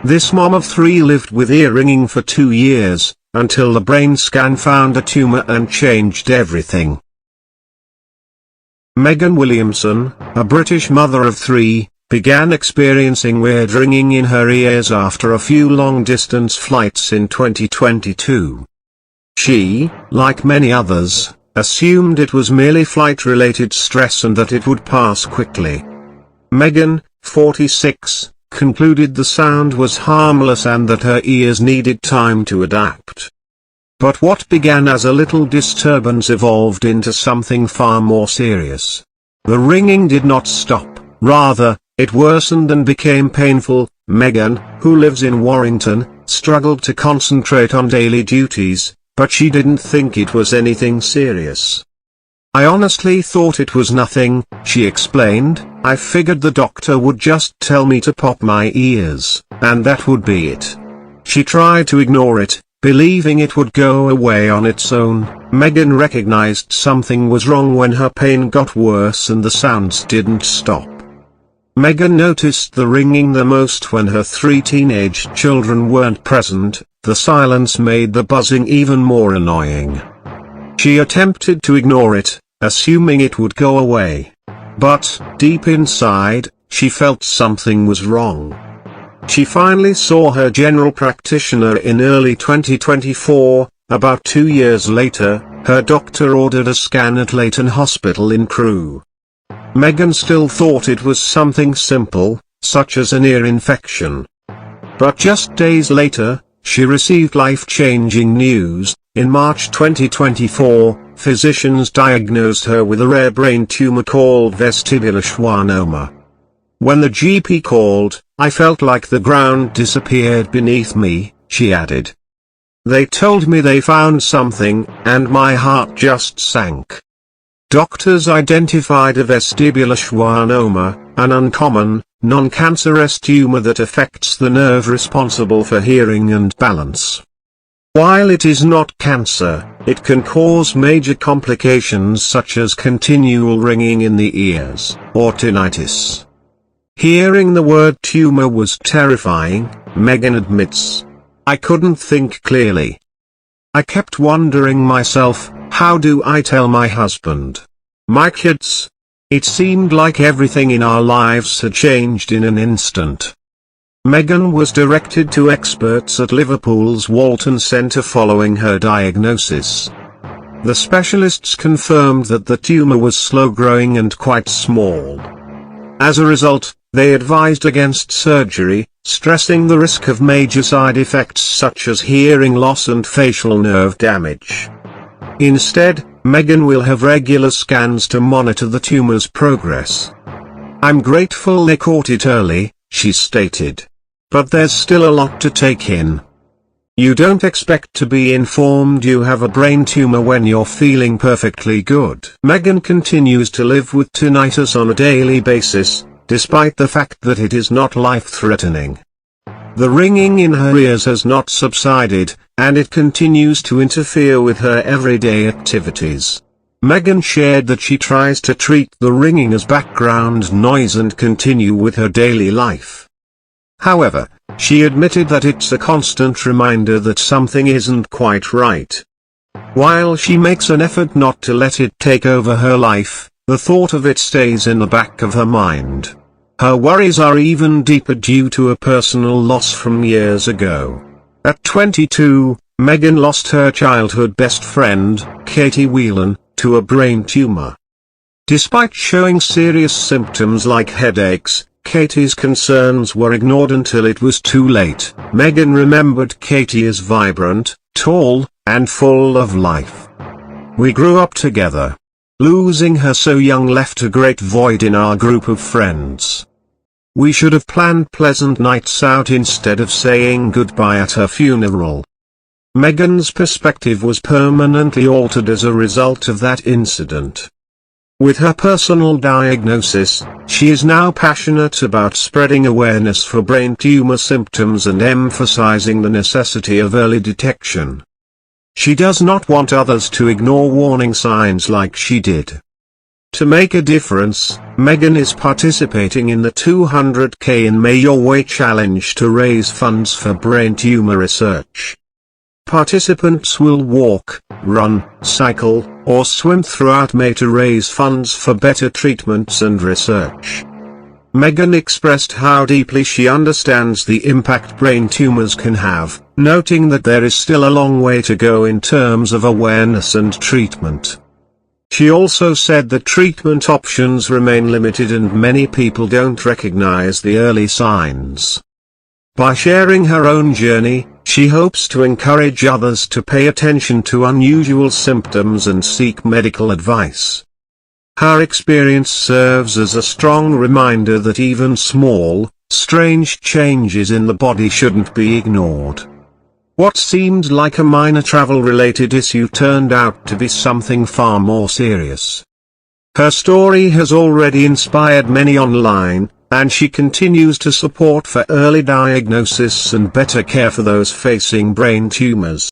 This mom of 3 lived with ear ringing for 2 years, until the brain scan found a tumor and changed everything. Megan Williamson, a British mother of 3, began experiencing weird ringing in her ears after a few long-distance flights in 2022. She, like many others, assumed it was merely flight-related stress and that it would pass quickly. Megan, 46, concluded the sound was harmless and that her ears needed time to adapt. But what began as a little disturbance evolved into something far more serious. The ringing did not stop, rather, it worsened and became painful. Megan, who lives in Warrington, struggled to concentrate on daily duties, but she didn't think it was anything serious. "I honestly thought it was nothing," she explained. "I figured the doctor would just tell me to pop my ears, and that would be it." She tried to ignore it, believing it would go away on its own. Megan recognized something was wrong when her pain got worse and the sounds didn't stop. Megan noticed the ringing the most when her 3 teenage children weren't present. The silence made the buzzing even more annoying. She attempted to ignore it, assuming it would go away. But, deep inside, she felt something was wrong. She finally saw her general practitioner in early 2024. About 2 years later, her doctor ordered a scan at Leighton Hospital in Crewe. Megan still thought it was something simple, such as an ear infection. But just days later, she received life-changing news. In March 2024, physicians diagnosed her with a rare brain tumor called vestibular schwannoma. "When the GP called, I felt like the ground disappeared beneath me," she added. "They told me they found something, and my heart just sank." Doctors identified a vestibular schwannoma, an uncommon, non-cancerous tumor that affects the nerve responsible for hearing and balance. While it is not cancer, it can cause major complications such as continual ringing in the ears, or tinnitus. Hearing the word tumor was terrifying, Megan admits. "I couldn't think clearly. I kept wondering myself, how do I tell my husband? My kids? It seemed like everything in our lives had changed in an instant." Megan was directed to experts at Liverpool's Walton Centre following her diagnosis. The specialists confirmed that the tumor was slow-growing and quite small. As a result, they advised against surgery, stressing the risk of major side effects such as hearing loss and facial nerve damage. Instead, Megan will have regular scans to monitor the tumor's progress. "I'm grateful they caught it early," she stated. "But there's still a lot to take in. You don't expect to be informed you have a brain tumor when you're feeling perfectly good." Megan continues to live with tinnitus on a daily basis, despite the fact that it is not life-threatening. The ringing in her ears has not subsided, and it continues to interfere with her everyday activities. Megan shared that she tries to treat the ringing as background noise and continue with her daily life. However, she admitted that it's a constant reminder that something isn't quite right. While she makes an effort not to let it take over her life, the thought of it stays in the back of her mind. Her worries are even deeper due to a personal loss from years ago. At 22, Megan lost her childhood best friend, Katie Whelan, to a brain tumor. Despite showing serious symptoms like headaches, Katie's concerns were ignored until it was too late. Megan remembered Katie as vibrant, tall, and full of life. "We grew up together. Losing her so young left a great void in our group of friends. We should have planned pleasant nights out instead of saying goodbye at her funeral." Megan's perspective was permanently altered as a result of that incident. With her personal diagnosis, she is now passionate about spreading awareness for brain tumor symptoms and emphasizing the necessity of early detection. She does not want others to ignore warning signs like she did. To make a difference, Megan is participating in the 200K in May Your Way challenge to raise funds for brain tumor research. Participants will walk, run, cycle, or swim throughout May to raise funds for better treatments and research. Megan expressed how deeply she understands the impact brain tumors can have, noting that there is still a long way to go in terms of awareness and treatment. She also said that treatment options remain limited and many people don't recognize the early signs. By sharing her own journey, she hopes to encourage others to pay attention to unusual symptoms and seek medical advice. Her experience serves as a strong reminder that even small, strange changes in the body shouldn't be ignored. What seemed like a minor travel-related issue turned out to be something far more serious. Her story has already inspired many online, and she continues to support for early diagnosis and better care for those facing brain tumors.